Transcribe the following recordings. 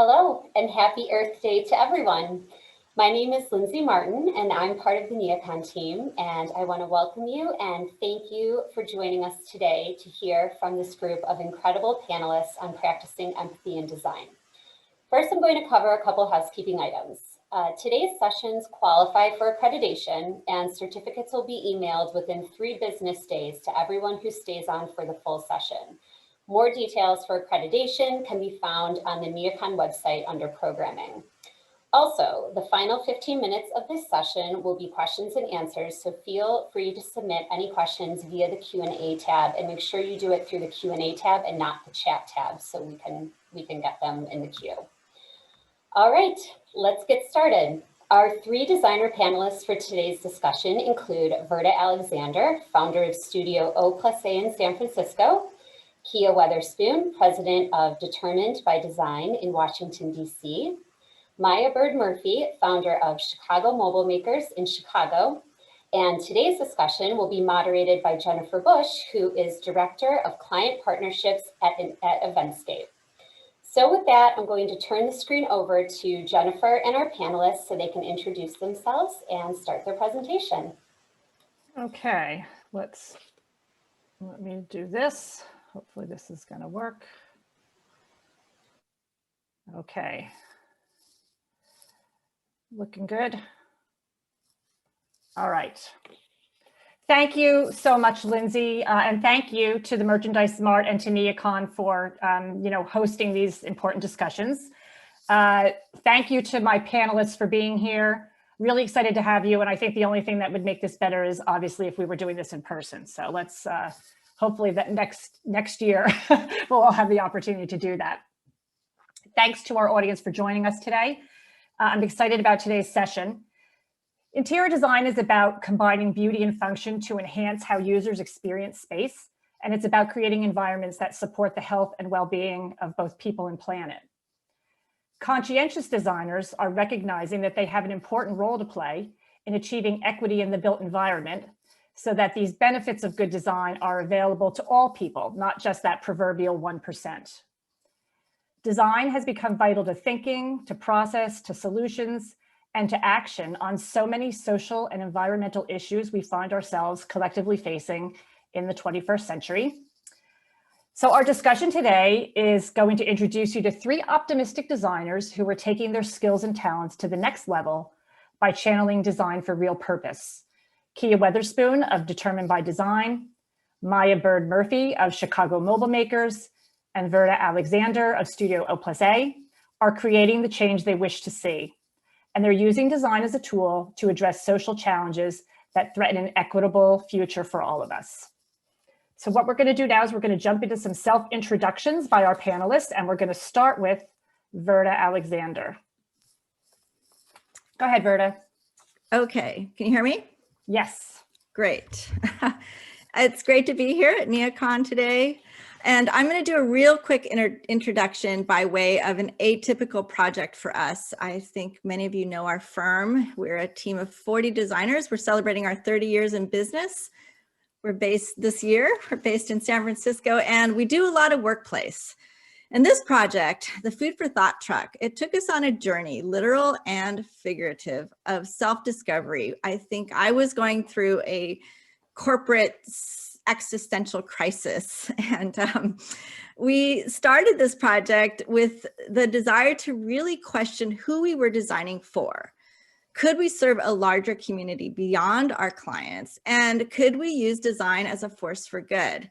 Hello and happy Earth Day to everyone. My name is Lindsay Martin and I'm part of the Neocon team, and I want to welcome you and thank you for joining us today to hear from this group of incredible panelists on practicing empathy in design. First, I'm going to cover a couple housekeeping items. Today's sessions qualify for accreditation and certificates will be emailed within 3 business days to everyone who stays on for the full session. More details for accreditation can be found on the Neocon website under programming. Also, the final 15 minutes of this session will be questions and answers, so feel free to submit any questions via the Q&A tab, and make sure you do it through the Q&A tab and not the chat tab so we can get them in the queue. All right, let's get started. Our 3 designer panelists for today's discussion include Verda Alexander, founder of Studio O+A in San Francisco, Kia Weatherspoon, president of Determined by Design in Washington, D.C., Maya Bird Murphy, founder of Chicago Mobile Makers in Chicago, and today's discussion will be moderated by Jennifer Busch, who is Director of Client Partnerships at Eventscape. So with that, I'm going to turn the screen over to Jennifer and our panelists so they can introduce themselves and start their presentation. Okay, let me do this. Hopefully this is going to work. Okay. Looking good. All right. Thank you so much, Lindsay, and thank you to the Merchandise Mart and to Neocon for hosting these important discussions. Thank you to my panelists for being here. Really excited to have you, and I think the only thing that would make this better is obviously if we were doing this in person. So let's hopefully that next year we'll all have the opportunity to do that. Thanks to our audience for joining us today. I'm excited about today's session. Interior design is about combining beauty and function to enhance how users experience space, and it's about creating environments that support the health and well-being of both people and planet. Conscientious designers are recognizing that they have an important role to play in achieving equity in the built environment, so that these benefits of good design are available to all people, not just that proverbial 1%. Design has become vital to thinking, to process, to solutions, and to action on so many social and environmental issues we find ourselves collectively facing in the 21st century. So our discussion today is going to introduce you to 3 optimistic designers who are taking their skills and talents to the next level by channeling design for real purpose. Kia Weatherspoon of Determined by Design, Maya Bird Murphy of Chicago Mobile Makers, and Verda Alexander of Studio O+A are creating the change they wish to see. And they're using design as a tool to address social challenges that threaten an equitable future for all of us. So what we're going to do now is we're going to jump into some self-introductions by our panelists, and we're going to start with Verda Alexander. Go ahead, Verda. Okay, can you hear me? Yes. Great. It's great to be here at Neocon today. And I'm going to do a real quick introduction by way of an atypical project for us. I think many of you know our firm. We're a team of 40 designers. We're celebrating our 30 years in business. We're based this year. We're based in San Francisco, and we do a lot of workplace. And this project, the Food for Thought truck, it took us on a journey, literal and figurative, of self-discovery. I think I was going through a corporate existential crisis. And we started this project with the desire to really question who we were designing for. Could we serve a larger community beyond our clients? And could we use design as a force for good?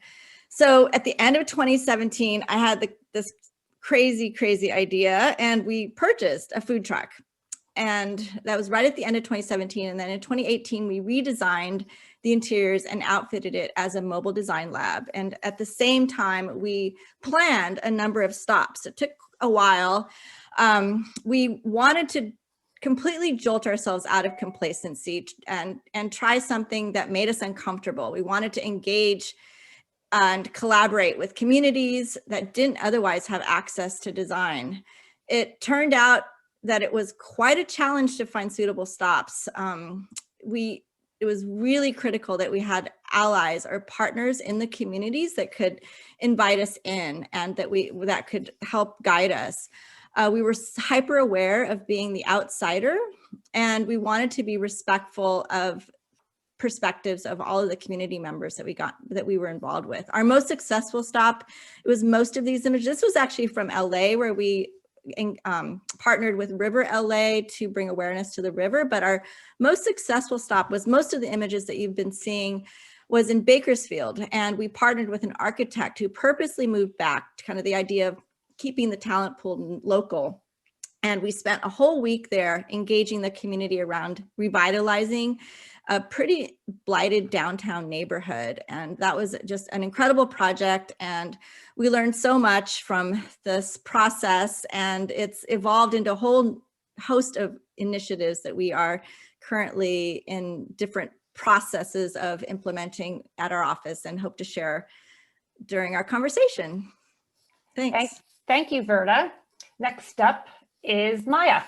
So at the end of 2017, I had this crazy idea, and we purchased a food truck. And that was right at the end of 2017. And then in 2018, we redesigned the interiors and outfitted it as a mobile design lab. And at the same time, we planned a number of stops. It took a while. We wanted to completely jolt ourselves out of complacency and try something that made us uncomfortable. We wanted to engage and collaborate with communities that didn't otherwise have access to design. It turned out that it was quite a challenge to find suitable stops. It was really critical that we had allies or partners in the communities that could invite us in and that could help guide us. We were hyper aware of being the outsider, and we wanted to be respectful of perspectives of all of the community members that we were involved with. Our most successful stop, it was most of these images. This was actually from LA, where we partnered with River LA to bring awareness to the river. But our most successful stop was most of the images that you've been seeing was in Bakersfield. And we partnered with an architect who purposely moved back to kind of the idea of keeping the talent pool local. And we spent a whole week there engaging the community around revitalizing a pretty blighted downtown neighborhood. And that was just an incredible project. And we learned so much from this process, and it's evolved into a whole host of initiatives that we are currently in different processes of implementing at our office and hope to share during our conversation. Thanks. Thank you, Verda. Next up is Maya.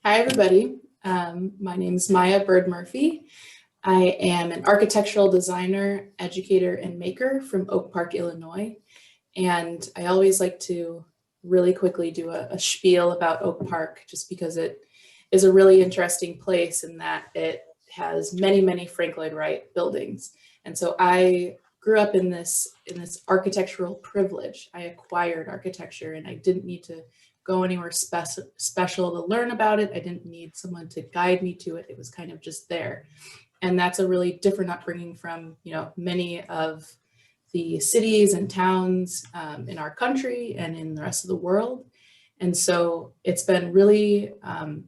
Hi, everybody. My name is Maya Bird Murphy. I am an architectural designer, educator, and maker from Oak Park, Illinois. And I always like to really quickly do a spiel about Oak Park, just because it is a really interesting place in that it has many, many Frank Lloyd Wright buildings. And so I grew up in this architectural privilege. I acquired architecture, and I didn't need to go anywhere special to learn about it. I didn't need someone to guide me to it. It was kind of just there. And that's a really different upbringing from, many of the cities and towns in our country and in the rest of the world. And so it's been really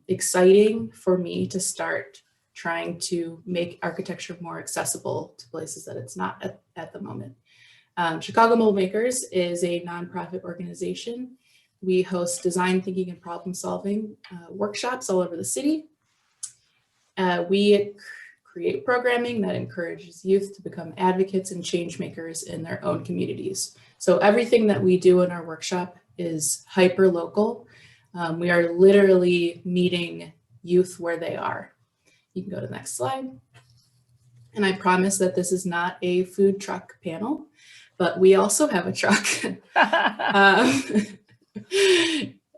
exciting for me to start trying to make architecture more accessible to places that it's not at the moment. Chicago Mold Makers is a nonprofit organization. We host design thinking and problem solving workshops all over the city. We create programming that encourages youth to become advocates and change makers in their own communities. So everything that we do in our workshop is hyper local. We are literally meeting youth where they are. You can go to the next slide. And I promise that this is not a food truck panel, but we also have a truck.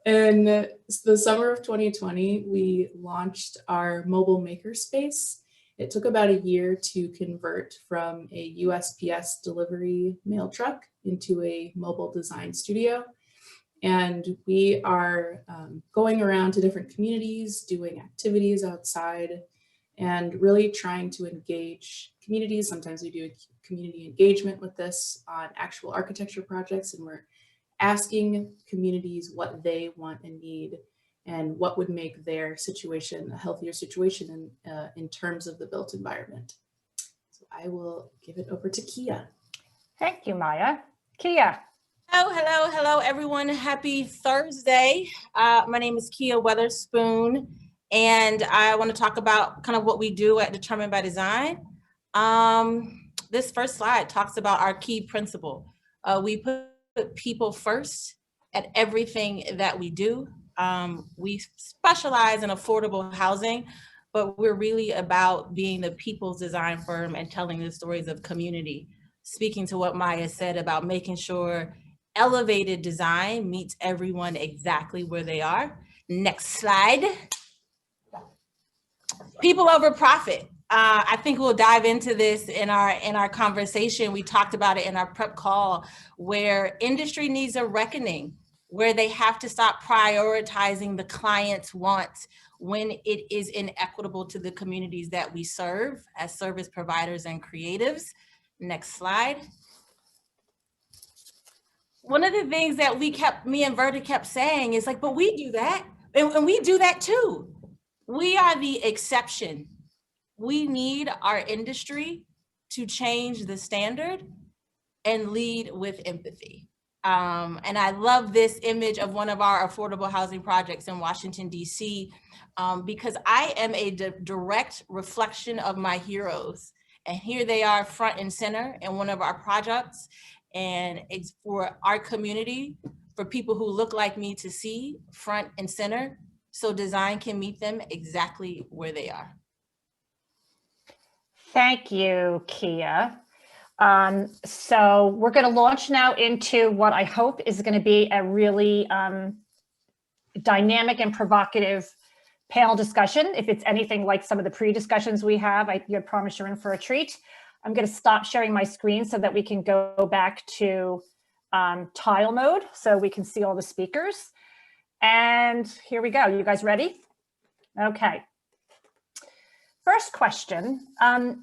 In the summer of 2020, we launched our mobile Makerspace. It took about a year to convert from a USPS delivery mail truck into a mobile design studio. And we are going around to different communities, doing activities outside, and really trying to engage communities. Sometimes we do community engagement with this on actual architecture projects, and we're asking communities what they want and need and what would make their situation a healthier situation in terms of the built environment. So I will give it over to Kia. Thank you, Maya. Kia. Hello, everyone. Happy Thursday. My name is Kia Weatherspoon, and I want to talk about kind of what we do at Determined by Design. This first slide talks about our key principle. We put people first at everything that we do. We specialize in affordable housing, but we're really about being the people's design firm and telling the stories of community. Speaking to what Maya said about making sure elevated design meets everyone exactly where they are. Next slide. People over profit. I think we'll dive into this in our conversation. We talked about it in our prep call, where industry needs a reckoning, where they have to stop prioritizing the client's wants when it is inequitable to the communities that we serve as service providers and creatives. Next slide. One of the things that me and Verda kept saying is like, but we do that, and we do that too. We are the exception. We need our industry to change the standard and lead with empathy. And I love this image of one of our affordable housing projects in Washington, D.C., because I am a direct reflection of my heroes. And here they are front and center in one of our projects. And it's for our community, for people who look like me to see front and center, so design can meet them exactly where they are. Thank you, Kia. So we're going to launch now into what I hope is going to be a really dynamic and provocative panel discussion. If it's anything like some of the pre-discussions we have, I promise you're in for a treat. I'm going to stop sharing my screen so that we can go back to tile mode so we can see all the speakers. And here we go. You guys ready? Okay. First question,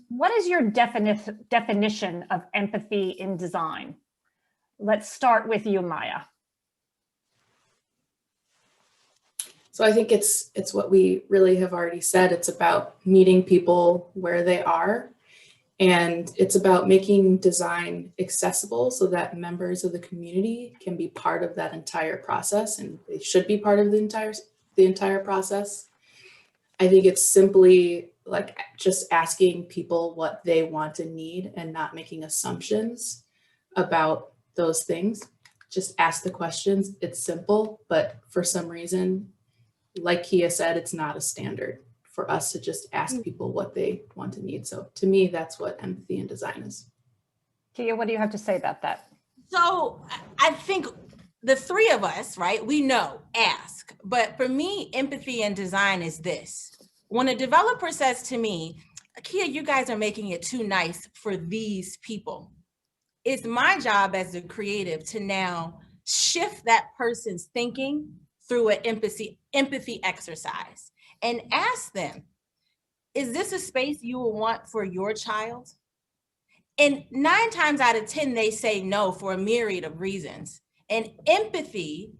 what is your definition of empathy in design? Let's start with you, Maya. So I think it's what we really have already said. It's about meeting people where they are, and it's about making design accessible so that members of the community can be part of that entire process, and they should be part of the entire process. I think it's simply like just asking people what they want and need and not making assumptions about those things. Just ask the questions. It's simple, but for some reason, like Kia said, it's not a standard for us to just ask people what they want and need. So to me, that's what empathy in design is. Kia, what do you have to say about that? So I think the three of us, right, we know, ask. But for me, empathy in design is this. When a developer says to me, Kia, you guys are making it too nice for these people, it's my job as a creative to now shift that person's thinking through an empathy exercise and ask them, is this a space you will want for your child? And 9 times out of 10, they say no for a myriad of reasons. And empathy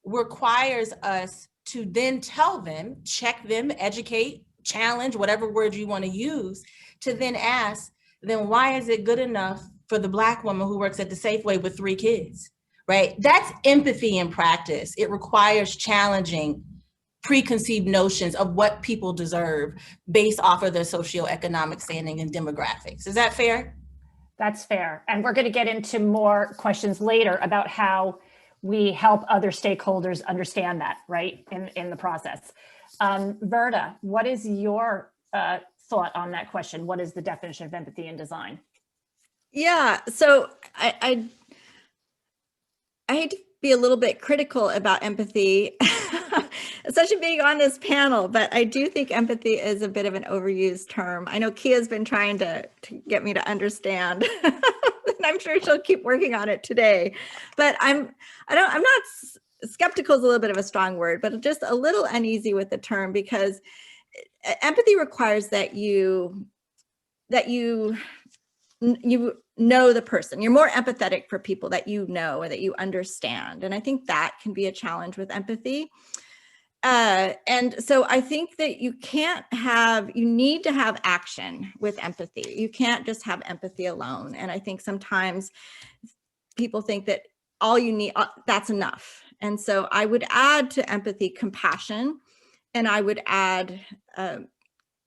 requires us to then tell them, check them, educate, challenge, whatever word you want to use, to then ask, then why is it good enough for the Black woman who works at the Safeway with 3 kids, right? That's empathy in practice. It requires challenging preconceived notions of what people deserve based off of their socioeconomic standing and demographics. Is that fair? That's fair. And we're going to get into more questions later about how we help other stakeholders understand that, right, in the process. Verda, what is your thought on that question? What is the definition of empathy in design? Yeah, so I hate to be a little bit critical about empathy, especially being on this panel, but I do think empathy is a bit of an overused term. I know Kia's been trying to get me to understand, and I'm sure she'll keep working on it today. But I'm not skeptical is a little bit of a strong word, but just a little uneasy with the term, because empathy requires that you know the person. You're more empathetic for people that you know or that you understand. And I think that can be a challenge with empathy. And so I think that you need to have action with empathy. You can't just have empathy alone. And I think sometimes people think that all you need, that's enough. And so I would add to empathy compassion, and I would add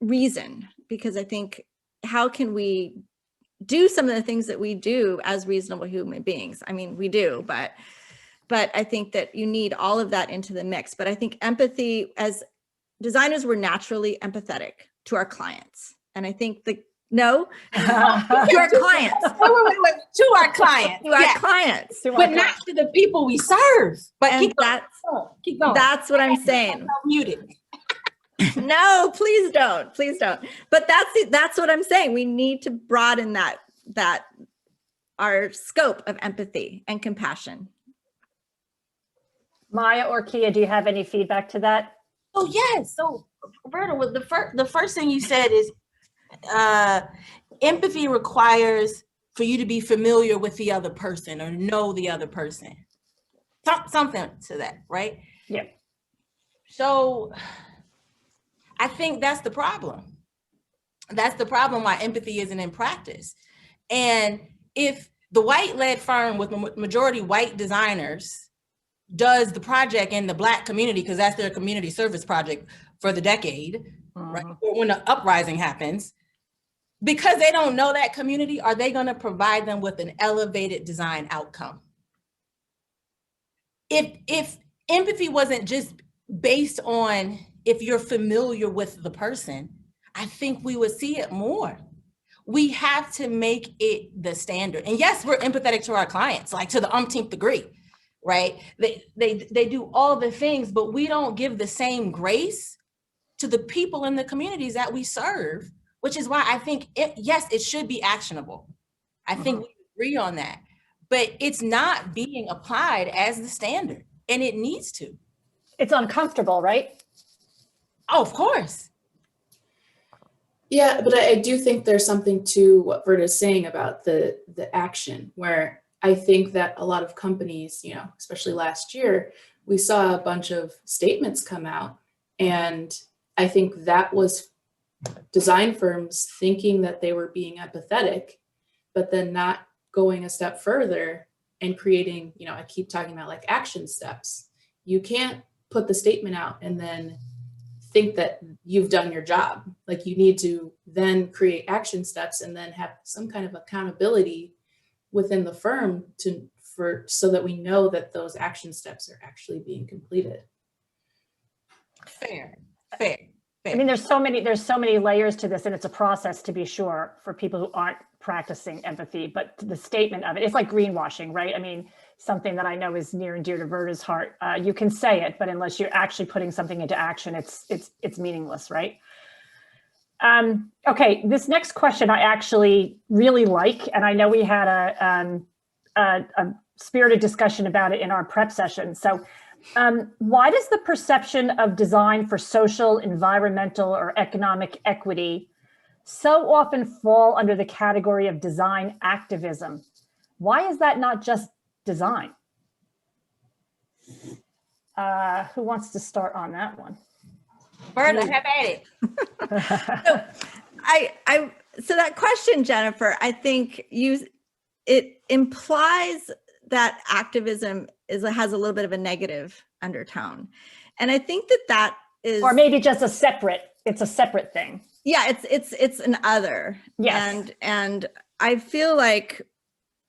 reason, because I think how can we do some of the things that we do as reasonable human beings? I mean, we do, but I think that you need all of that into the mix. But I think empathy, as designers, we're naturally empathetic to our clients. And I think to our clients. Wait. To our clients. To our clients. But not to the people we serve. But And keep going. That's what I'm saying. Muted. No, please don't. Please don't. But that's what I'm saying. We need to broaden that our scope of empathy and compassion. Maya or Kia, do you have any feedback to that? Oh, yes. So, Verda, the first thing you said is empathy requires for you to be familiar with the other person or know the other person. Something to that, right? Yeah. So I think that's the problem. That's the problem why empathy isn't in practice. And if the white-led firm with majority white designers does the project in the Black community, because that's their community service project for the decade, right? Or when the uprising happens, because they don't know that community, are they going to provide them with an elevated design outcome? If empathy wasn't just based on if you're familiar with the person, I think we would see it more. We have to make it the standard. And yes, we're empathetic to our clients, like to the umpteenth degree, right? They do all the things, but we don't give the same grace to the people in the communities that we serve, which is why I think, yes, it should be actionable. I think we agree on that, but it's not being applied as the standard, and it needs to. It's uncomfortable, right? Oh, of course. Yeah, but I do think there's something to what Verda is saying about the action, where I think that a lot of companies, you know, especially last year, we saw a bunch of statements come out, and I think that was design firms thinking that they were being empathetic, but then not going a step further and creating, you know, I keep talking about like action steps. You can't put the statement out and then think that you've done your job. Like, you need to then create action steps and then have some kind of accountability within the firm so that we know that those action steps are actually being completed. Fair. I mean, there's so many layers to this, and it's a process, to be sure, for people who aren't practicing empathy. But the statement of it, it's like greenwashing, right? I mean, something that I know is near and dear to Verda's heart. You can say it, but unless you're actually putting something into action, it's meaningless, right? Okay, this next question I actually really like, and I know we had a spirited discussion about it in our prep session. So, why does the perception of design for social, environmental, or economic equity so often fall under the category of design activism? Why is that not just design? Who wants to start on that one? Verda, have at it. So that question, Jennifer, I think it implies that activism has a little bit of a negative undertone. And I think that is, or maybe just it's a separate thing. Yeah, it's an other. Yes. And I feel like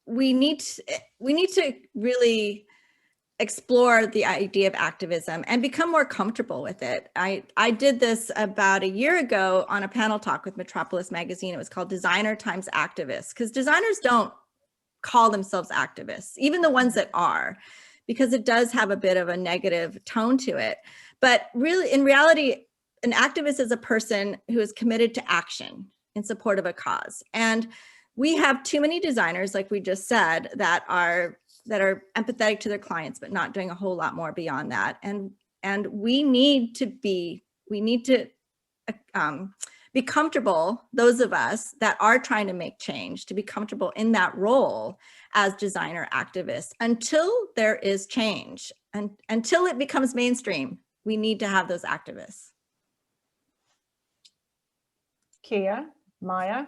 we need to really explore the idea of activism and become more comfortable with it. I did this about a year ago on a panel talk with Metropolis Magazine. It was called Designer times Activists, because designers don't call themselves activists, even the ones that are, because it does have a bit of a negative tone to it. But really, in reality, an activist is a person who is committed to action in support of a cause. And we have too many designers, like we just said, that are empathetic to their clients, but not doing a whole lot more beyond that. And we need to be comfortable, those of us that are trying to make change, to be comfortable in that role as designer activists until there is change, and until it becomes mainstream. We need to have those activists. Kia, Maya?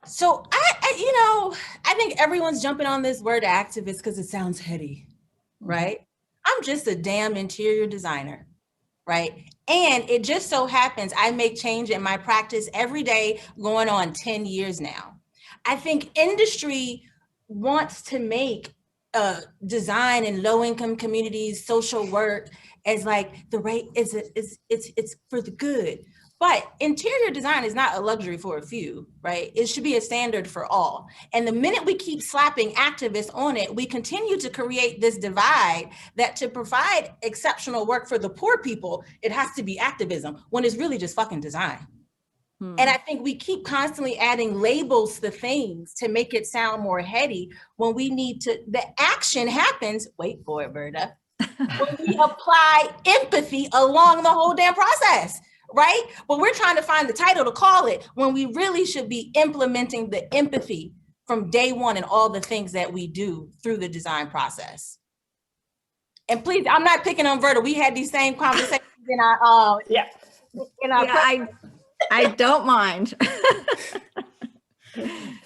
So I think everyone's jumping on this word activist because it sounds heady, right? I'm just a damn interior designer, right? And it just so happens I make change in my practice every day, going on 10 years now. I think industry wants to make design in low-income communities, social work as like the right, it's for the good. But interior design is not a luxury for a few, right? It should be a standard for all. And the minute we keep slapping activists on it, we continue to create this divide that to provide exceptional work for the poor people, it has to be activism, when it's really just fucking design. And I think we keep constantly adding labels to things to make it sound more heady, when we need to, the action happens, wait for it, Verda, when we apply empathy along the whole damn process. Right? But we're trying to find the title to call it, when we really should be implementing the empathy from day one in all the things that we do through the design process. And please, I'm not picking on Verda. We had these same conversations in our I don't mind.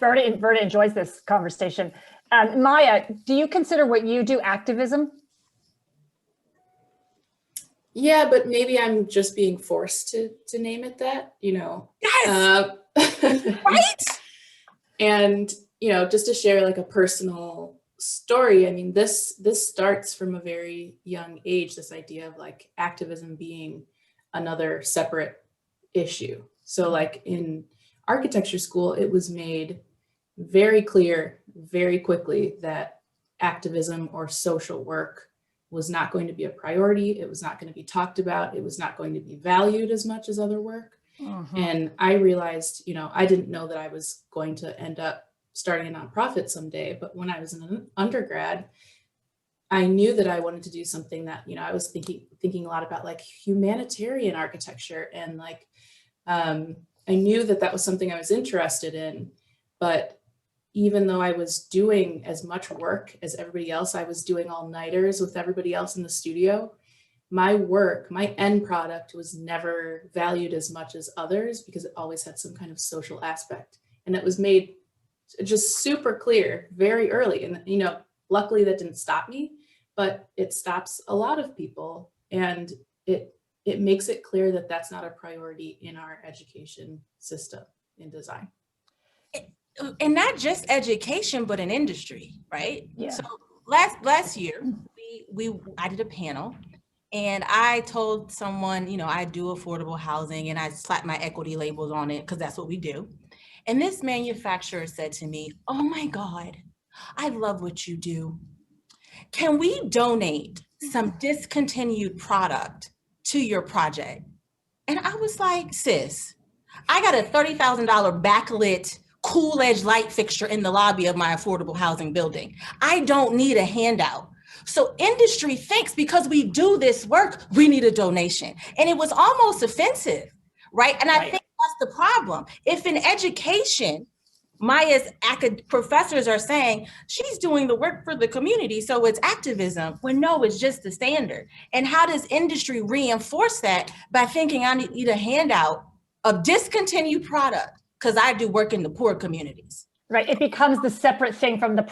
Verda enjoys this conversation. Maya, do you consider what you do activism? Yeah, but maybe I'm just being forced to name it that, you know. Yes. Right? And, you know, just to share like a personal story, I mean, this starts from a very young age, this idea of like activism being another separate issue. So like in architecture school, it was made very clear very quickly that activism or social work was not going to be a priority. It was not going to be talked about. It was not going to be valued as much as other work. And I realized, you know, I didn't know that I was going to end up starting a nonprofit someday, but when I was an undergrad, I knew that I wanted to do something that, you know, I was thinking a lot about like humanitarian architecture, and like I knew that that was something I was interested in. But even though I was doing as much work as everybody else, I was doing all-nighters with everybody else in the studio. My work, my end product was never valued as much as others because it always had some kind of social aspect. And it was made just super clear very early. And, you know, luckily that didn't stop me, but it stops a lot of people. And it makes it clear that that's not a priority in our education system in design. And not just education, but in industry, right? Yeah. So last year, I did a panel, and I told someone, you know, I do affordable housing, and I slapped my equity labels on it because that's what we do. And this manufacturer said to me, "Oh my God, I love what you do. Can we donate some discontinued product to your project?" And I was like, "Sis, I got a $30,000 backlit cool edge light fixture in the lobby of my affordable housing building. I don't need a handout." So industry thinks because we do this work, we need a donation. And it was almost offensive, right? And I think that's the problem. If in education, Maya's professors are saying she's doing the work for the community, so it's activism, when no, it's just the standard. And how does industry reinforce that? By thinking I need a handout of discontinued product because I do work in the poor communities. Right. It becomes the separate thing from the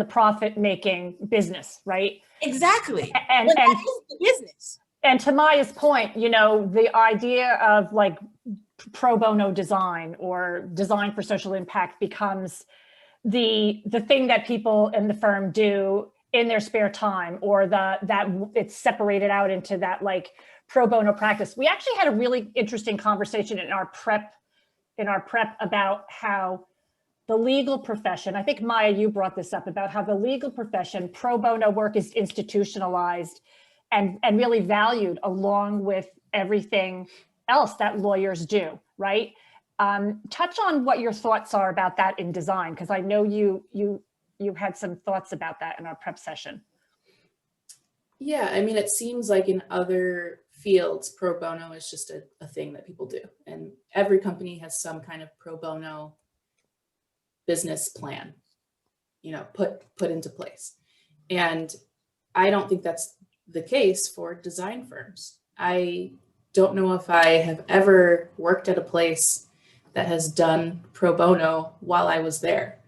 profit making business, right? Exactly. And that is the business. And to Maya's point, you know, the idea of like pro bono design or design for social impact becomes the thing that people in the firm do in their spare time, or that it's separated out into that like pro bono practice. We actually had a really interesting conversation in our prep about how the legal profession, I think Maya, you brought this up, about how the legal profession, pro bono work is institutionalized and really valued along with everything else that lawyers do, right? Touch on what your thoughts are about that in design, because I know you had some thoughts about that in our prep session. Yeah, I mean, it seems like in other fields, pro bono is just a thing that people do. And every company has some kind of pro bono business plan, you know, put into place. And I don't think that's the case for design firms. I don't know if I have ever worked at a place that has done pro bono while I was there.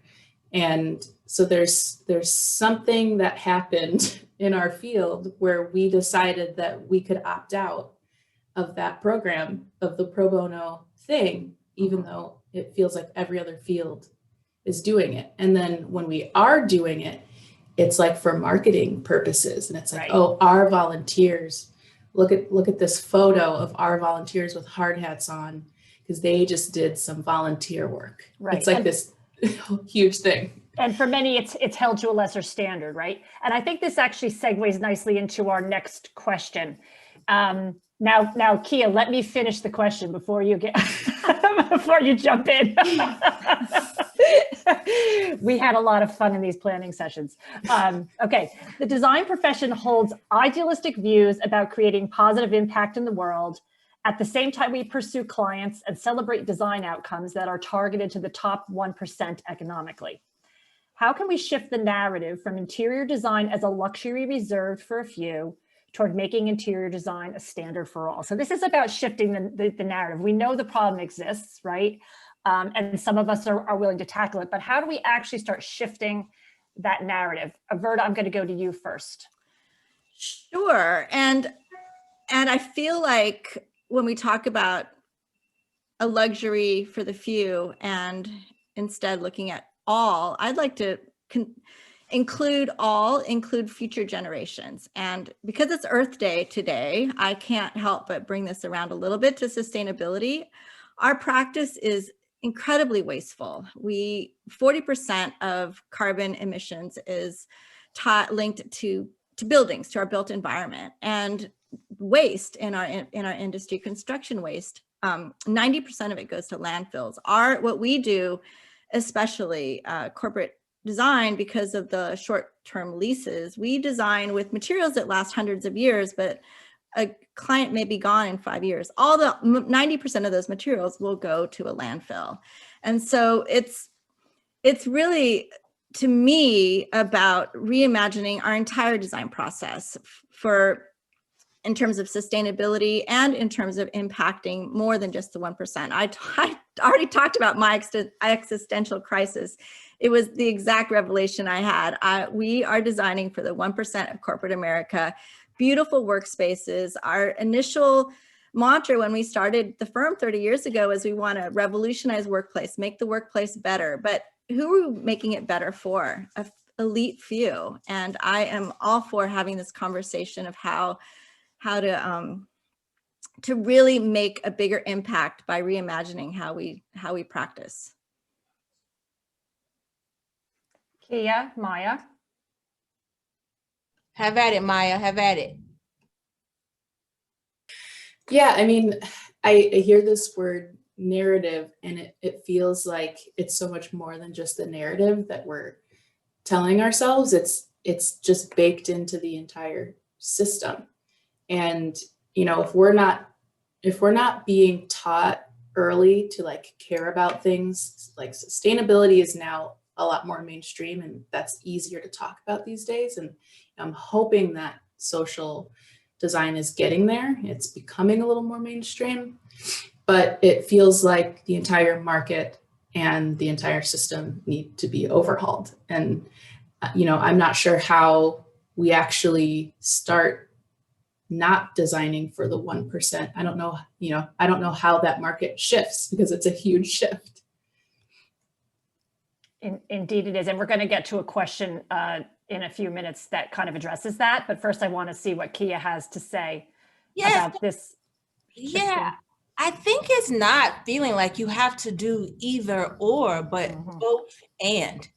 And so there's something that happened in our field where we decided that we could opt out of that program, of the pro bono thing, even though it feels like every other field is doing it. And then when we are doing it, it's like for marketing purposes. And it's like, oh, our volunteers, look at this photo of our volunteers with hard hats on, because they just did some volunteer work. Right. It's like this huge thing. And for many, it's held to a lesser standard, right? And I think this actually segues nicely into our next question. Now, Kia, let me finish the question before you before you jump in. We had a lot of fun in these planning sessions. Okay, the design profession holds idealistic views about creating positive impact in the world. At the same time, we pursue clients and celebrate design outcomes that are targeted to the top 1% economically. How can we shift the narrative from interior design as a luxury reserved for a few toward making interior design a standard for all? So this is about shifting the narrative. We know the problem exists, right? And some of us are willing to tackle it, but how do we actually start shifting that narrative? Verda, I'm going to go to you first. Sure. And I feel like when we talk about a luxury for the few and instead looking at all, I'd like to include future generations. And because it's Earth Day today, I can't help but bring this around a little bit to sustainability. Our practice is incredibly wasteful. 40% of carbon emissions is linked to buildings, to our built environment, and waste in our industry, construction waste. 90% of it goes to landfills. What we do, especially corporate design, because of the short-term leases, we design with materials that last hundreds of years, but a client may be gone in 5 years. 90% of those materials will go to a landfill. And so it's really, to me, about reimagining our entire design process in terms of sustainability and in terms of impacting more than just the 1%. I already talked about my existential crisis. It was the exact revelation I had. We are designing for the 1% of corporate America, beautiful workspaces. Our initial mantra when we started the firm 30 years ago is we want to revolutionize workplace, make the workplace better. But who are we making it better for? An elite few. And I am all for having this conversation of how to really make a bigger impact by reimagining how we practice. Kia, Maya. Have at it, Maya, have at it. Yeah, I mean, I hear this word narrative, and it feels like it's so much more than just the narrative that we're telling ourselves. It's just baked into the entire system. And, you know, if we're not being taught early to like care about things, like sustainability is now a lot more mainstream, and that's easier to talk about these days. And I'm hoping that social design is getting there. It's becoming a little more mainstream, but it feels like the entire market and the entire system need to be overhauled. And, you know, I'm not sure how we actually start not designing for the 1%. I don't know how that market shifts, because it's a huge shift. Indeed it is. And we're going to get to a question in a few minutes that kind of addresses that. But first I want to see what Kia has to say about this. Yeah, I think it's not feeling like you have to do either or, but both and,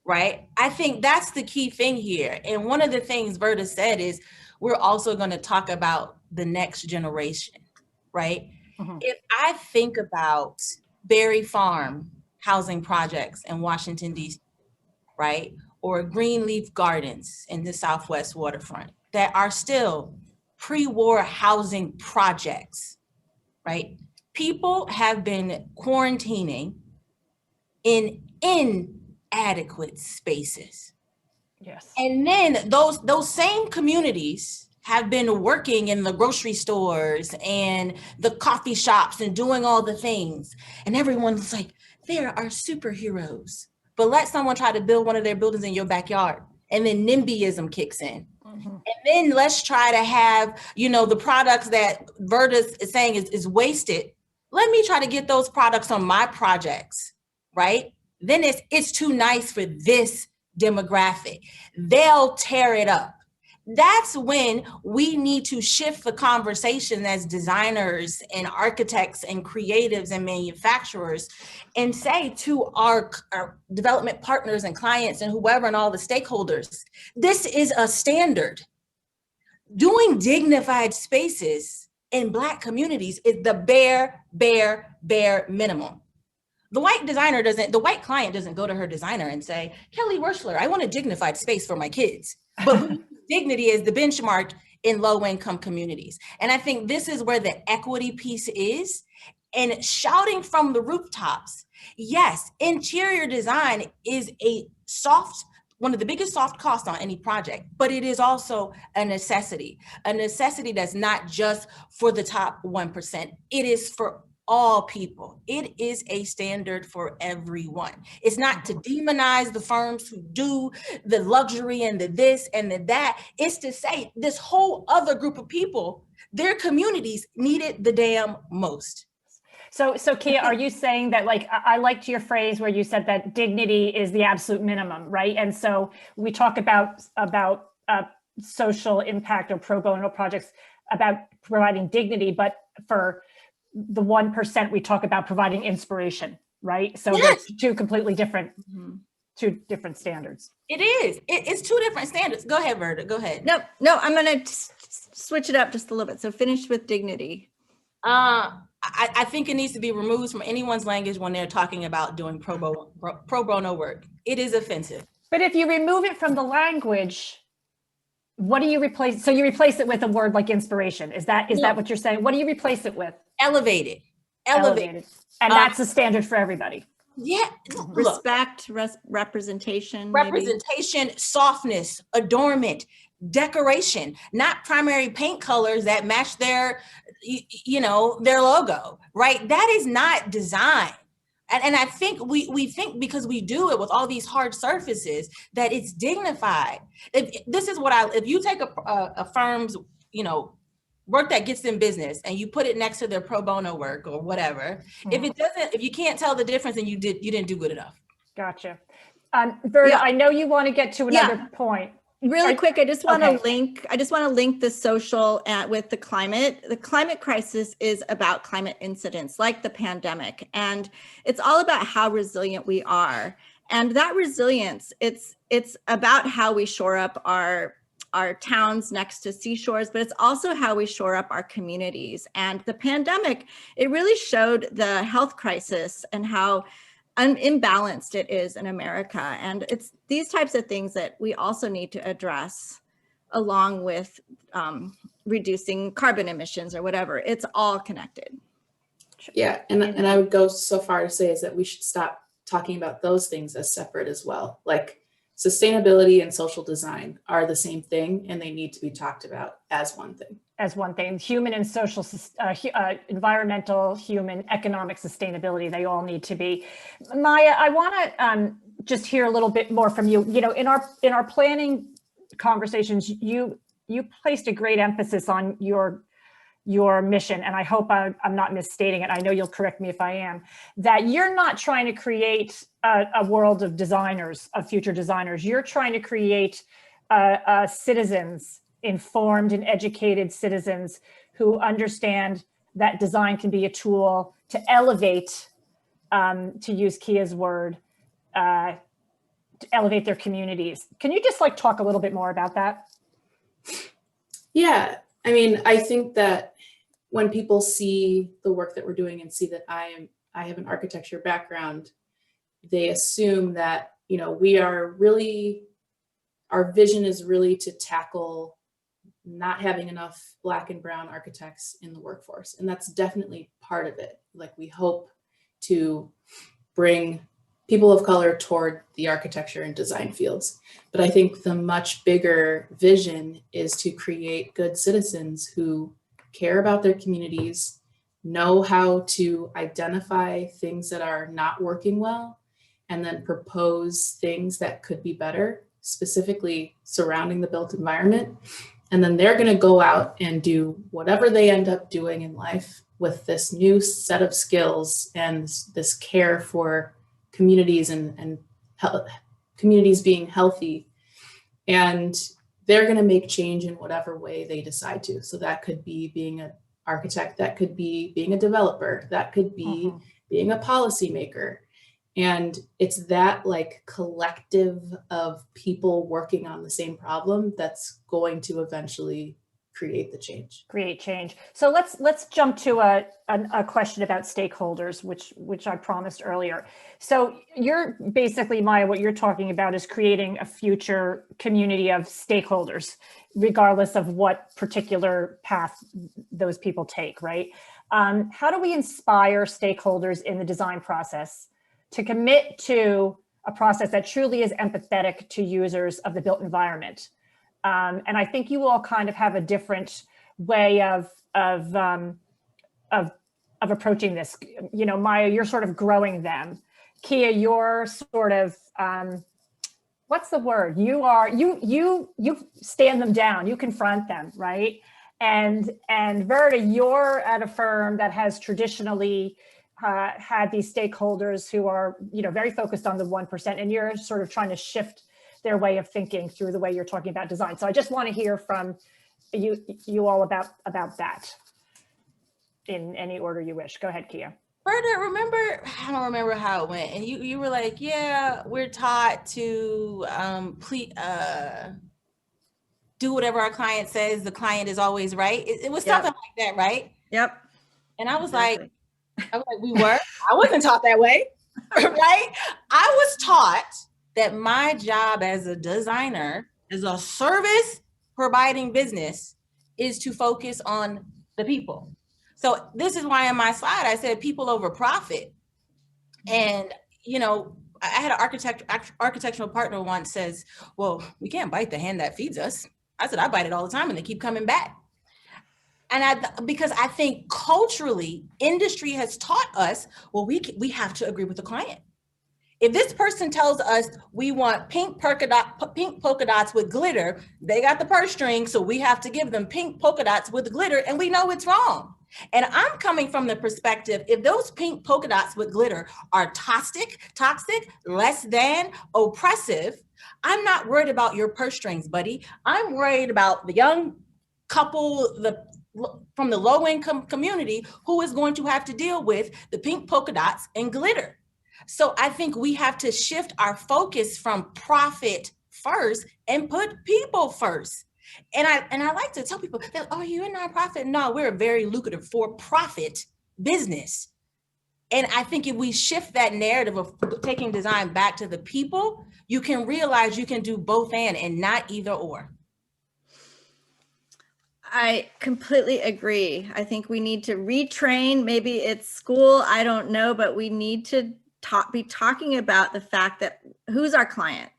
right? I think that's the key thing here. And one of the things Verda said is we're also going to talk about the next generation, right? If I think about Berry Farm housing projects in Washington, D.C., right? Or Greenleaf Gardens in the Southwest waterfront that are still pre-war housing projects, right? People have been quarantining in inadequate spaces. Yes. And then those same communities have been working in the grocery stores and the coffee shops and doing all the things. And everyone's like, there are superheroes. But let someone try to build one of their buildings in your backyard, and then NIMBYism kicks in. And then let's try to have, you know, the products that Verda is saying is wasted. Let me try to get those products on my projects, right? Then it's too nice for this demographic. They'll tear it up. That's when we need to shift the conversation as designers and architects and creatives and manufacturers and say to our development partners and clients and whoever and all the stakeholders, this is a standard. Doing dignified spaces in Black communities is the bare minimum. The white client doesn't go to her designer and say, Kelly Werschler, I want a dignified space for my kids. But dignity is the benchmark in low-income communities. And I think this is where the equity piece is. And shouting from the rooftops, yes, interior design is one of the biggest soft costs on any project, but it is also a necessity that's not just for the top 1%. It is for all people. It is a standard for everyone. It's not to demonize the firms who do the luxury and the this and the that. It's to say this whole other group of people, their communities need it the damn most. So Kia, are you saying that, like, I liked your phrase where you said that dignity is the absolute minimum, right? And so we talk about social impact or pro bono projects about providing dignity, but for the 1%, we talk about providing inspiration, right? So Yes. they're two completely different, Mhm. two different standards. It is. It's two different standards. Go ahead, Verda. Go ahead. No, I'm going to switch it up just a little bit. So finish with dignity. I think it needs to be removed from anyone's language when they're talking about doing pro bono work. It is offensive. But if you remove it from the language, what do you replace? So you replace it with a word like inspiration. Is that No. what you're saying? What do you replace it with? Elevated. Elevated. And that's the standard for everybody. Yeah. Look, Respect, representation. maybe. representation, softness, adornment, decoration, not primary paint colors that match their, their logo, right? That is not design. And I think we think because we do it with all these hard surfaces that it's dignified. If you take a firm's, work that gets them business and you put it next to their pro bono work or whatever, if you can't tell the difference, then you didn't do good enough. Gotcha. Verda, Yeah. I know you want to get to another point. Really quick, I just want to Okay. link the social with the climate. The climate crisis is about climate incidents like the pandemic, and it's all about how resilient we are. And that resilience, it's about how we shore up our towns next to seashores, but it's also how we shore up our communities. And the pandemic, it really showed the health crisis and how imbalanced it is in America. And it's these types of things that we also need to address along with reducing carbon emissions or whatever. It's all connected. Yeah, and I would go so far to say is that we should stop talking about those things as separate as well. Like sustainability and social design are the same thing, and they need to be talked about as one thing. As one thing, human and social, environmental, human, economic sustainability, they all need to be. Maya, I want to just hear a little bit more from you. In our planning conversations, you placed a great emphasis on your mission, and I hope I'm not misstating it. I know you'll correct me if I am, that you're not trying to create a world of designers, of future designers. You're trying to create citizens, informed and educated citizens who understand that design can be a tool to elevate, to use Kia's word, to elevate their communities. Can you just talk a little bit more about that? Yeah, I mean, I think that when people see the work that we're doing and see that I have an architecture background, they assume that, we are really, our vision is really to tackle not having enough Black and brown architects in the workforce. And that's definitely part of it. Like, we hope to bring people of color toward the architecture and design fields. But I think the much bigger vision is to create good citizens who care about their communities, know how to identify things that are not working well, and then propose things that could be better, specifically surrounding the built environment. And then they're going to go out and do whatever they end up doing in life with this new set of skills and this care for communities and communities being healthy. And they're going to make change in whatever way they decide to. So that could be being an architect, that could be being a developer, that could be being a policymaker. And it's that collective of people working on the same problem that's going to eventually create the change. Create change. So let's jump to a question about stakeholders, which I promised earlier. So you're basically, Maya, what you're talking about is creating a future community of stakeholders, regardless of what particular path those people take, right? How do we inspire stakeholders in the design process to commit to a process that truly is empathetic to users of the built environment? And I think you all kind of have a different way of approaching this. Maya, you're sort of growing them. Kia, you're sort of what's the word? You stand them down. You confront them, right? And Verda, you're at a firm that has traditionally had these stakeholders who are very focused on the 1%, and you're sort of trying to shift their way of thinking through the way you're talking about design. So I just want to hear from you all about that in any order you wish. Go ahead, Kia. Verda, remember, I don't remember how it went. And you were like, yeah, we're taught to do whatever our client says. The client is always right. It was Yep. something like that, right? Yep. And I was Exactly. like, we were? I wasn't taught that way, right? I was taught that my job as a designer, as a service providing business, is to focus on the people. So this is why in my slide, I said people over profit. And, you know, I had an architectural partner once says, well, we can't bite the hand that feeds us. I said, I bite it all the time and they keep coming back. And because I think culturally, industry has taught us, well, we have to agree with the client. If this person tells us we want pink polka dots with glitter, they got the purse string, so we have to give them pink polka dots with glitter, and we know it's wrong. And I'm coming from the perspective, if those pink polka dots with glitter are toxic, less than, oppressive, I'm not worried about your purse strings, buddy. I'm worried about the young couple, from the low income community who is going to have to deal with the pink polka dots and glitter. So I think we have to shift our focus from profit first and put people first. And I like to tell people that, oh, you're a nonprofit? No, we're a very lucrative for-profit business. And I think if we shift that narrative of taking design back to the people, you can realize you can do both and not either or. I completely agree. I think we need to retrain. Maybe it's school, I don't know, but we need to be talking about the fact that who's our client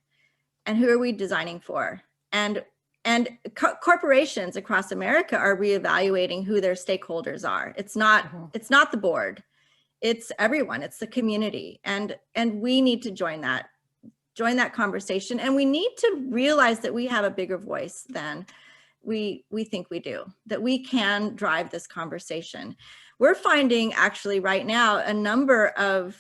and who are we designing for? And corporations across America are reevaluating who their stakeholders are. It's not the board. It's everyone. It's the community. And we need to join that conversation. And we need to realize that we have a bigger voice than we think we do, that we can drive this conversation. We're finding actually right now a number of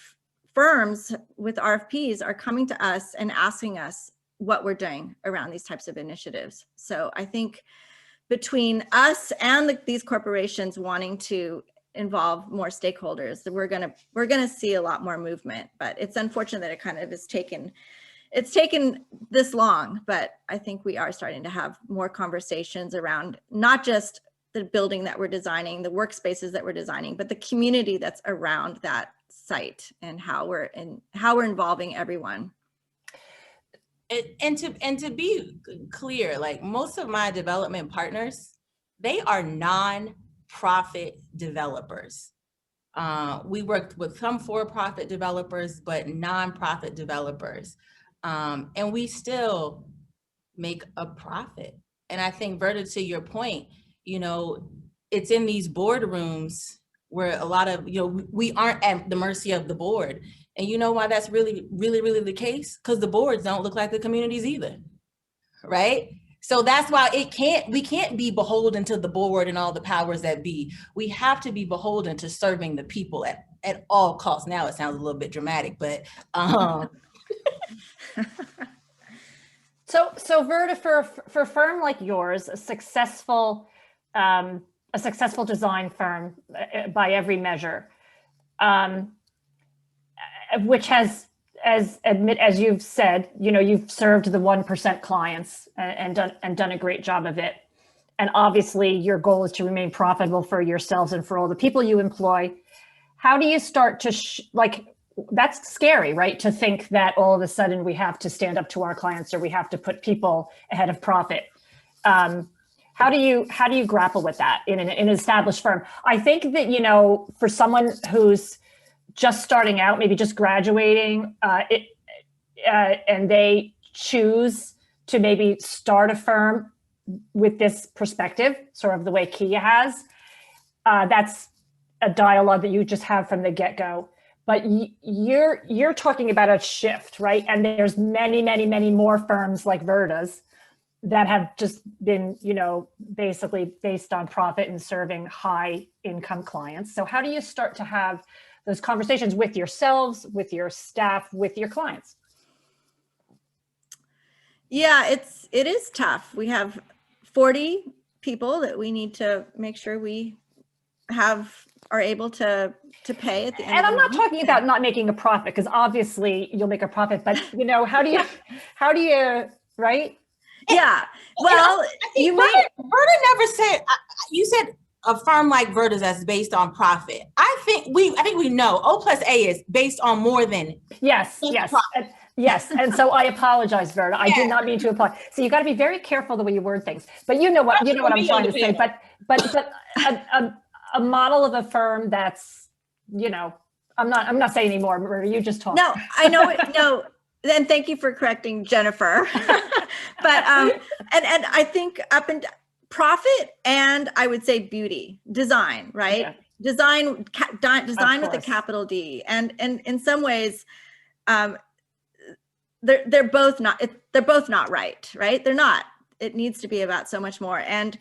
firms with RFPs are coming to us and asking us what we're doing around these types of initiatives. So I think between us and these corporations wanting to involve more stakeholders, that we're gonna see a lot more movement. But it's unfortunate that it kind of has taken this long, but I think we are starting to have more conversations around not just the building that we're designing, the workspaces that we're designing, but the community that's around that site and how we're involving everyone. And to be clear, like most of my development partners, they are non-profit developers. We worked with some for-profit developers, but non-profit developers. And we still make a profit. And I think, Verda, to your point, you know, it's in these boardrooms where a lot of, you know, we aren't at the mercy of the board. And you know why that's really the case? Because the boards don't look like the communities either, right? So that's why we can't be beholden to the board and all the powers that be. We have to be beholden to serving the people at all costs. Now it sounds a little bit dramatic, but So Verda, for a firm like yours, a successful design firm by every measure, which has, as you've said, you know, you've served the 1% clients and done a great job of it. And obviously your goal is to remain profitable for yourselves and for all the people you employ. How do you start to that's scary, right? To think that all of a sudden we have to stand up to our clients or we have to put people ahead of profit. How do you grapple with that in an established firm? I think that, you know, for someone who's just starting out, maybe just graduating, and they choose to maybe start a firm with this perspective, sort of the way Kia has, that's a dialogue that you just have from the get-go. But you're talking about a shift, right? And there's many more firms like Verda's that have just been, you know, basically based on profit and serving high income clients. So how do you start to have those conversations with yourselves, with your staff, with your clients? Yeah, it is tough. We have 40 people that we need to make sure we have are able to pay at the end And of I'm the not month. talking about not making a profit, because obviously you'll make a profit, but you know, how do you, right? Yeah, well, I think you may, Verda never said, you said a firm like Verda's that's based on profit. I think we know O+A is based on more than Yes, just yes, profit. yes. And so I apologize, Verda. I Yeah. did not mean to apply. So you got to be very careful the way you word things. But you know what I'm trying to say. But a model of a firm that's, you know, I'm not saying anymore. Verda, you just talk. no, I know it, no, and thank you for correcting Jennifer. But and I think profit, and I would say beauty, design, right? Yeah. Design with a course. capital D, and in some ways, they're both not right. They're not. It needs to be about so much more, and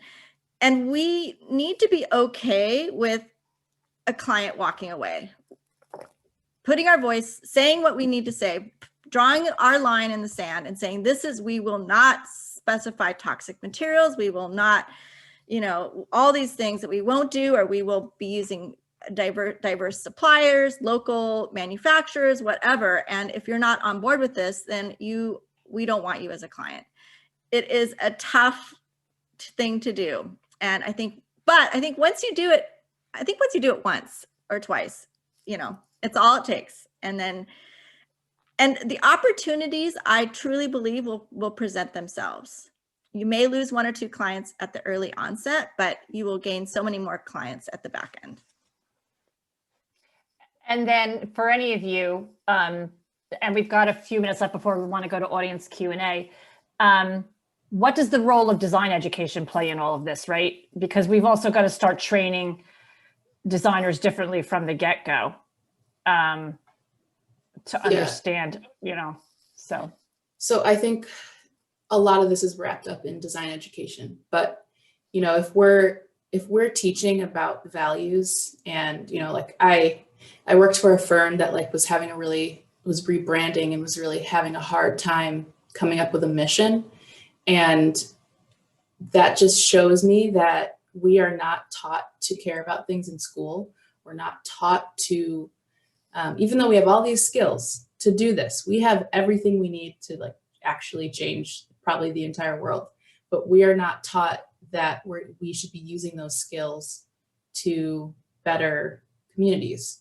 we need to be okay with a client walking away, putting our voice, saying what we need to say, drawing our line in the sand and saying, we will not specify toxic materials. We will not, all these things that we won't do, or we will be using diverse suppliers, local manufacturers, whatever. And if you're not on board with this, then we don't want you as a client. It is a tough thing to do. And I think once you do it once or twice, it's all it takes. And the opportunities, I truly believe, will present themselves. You may lose 1 or 2 clients at the early onset, but you will gain so many more clients at the back end. And then for any of you, and we've got a few minutes left before we want to go to audience Q&A, what does the role of design education play in all of this, right? Because we've also got to start training designers differently from the get-go to understand, So I think a lot of this is wrapped up in design education, but if we're teaching about values, and like I worked for a firm that was rebranding and was really having a hard time coming up with a mission, and that just shows me that we are not taught to care about things in school. We're not taught to, even though we have all these skills to do this, we have everything we need to actually change probably the entire world, but we are not taught that we should be using those skills to better communities.